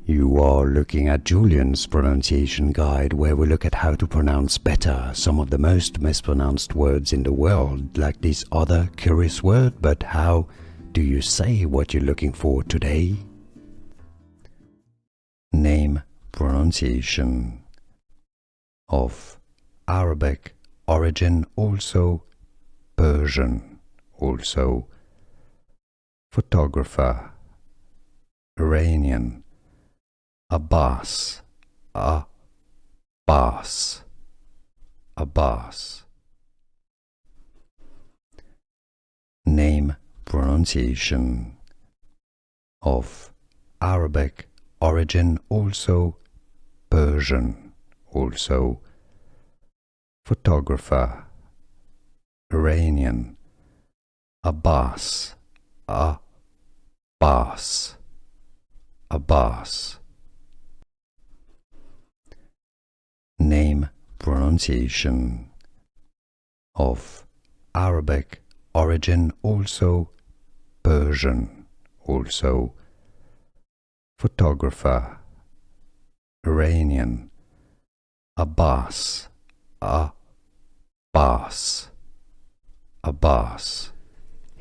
You are looking at Julian's pronunciation guide, where we look at how to pronounce better some of the most mispronounced words in the world, like this other curious word. But how do you say what you're looking for today? Name pronunciation of Arabic origin, also Persian, also photographer, Iranian, Abbas, Abbas, Abbas. Name pronunciation of Arabic origin, also Persian, also photographer, Iranian, Abbas, Abbas, Abbas. Name pronunciation of Arabic origin, also Persian, also photographer, Iranian, Abbas, Abbas, Abbas.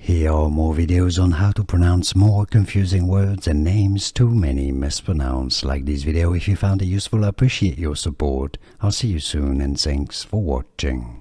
Here are more videos on how to pronounce more confusing words and names too many mispronounced. Like this video if you found it useful. I appreciate your support. I'll see you soon and thanks for watching.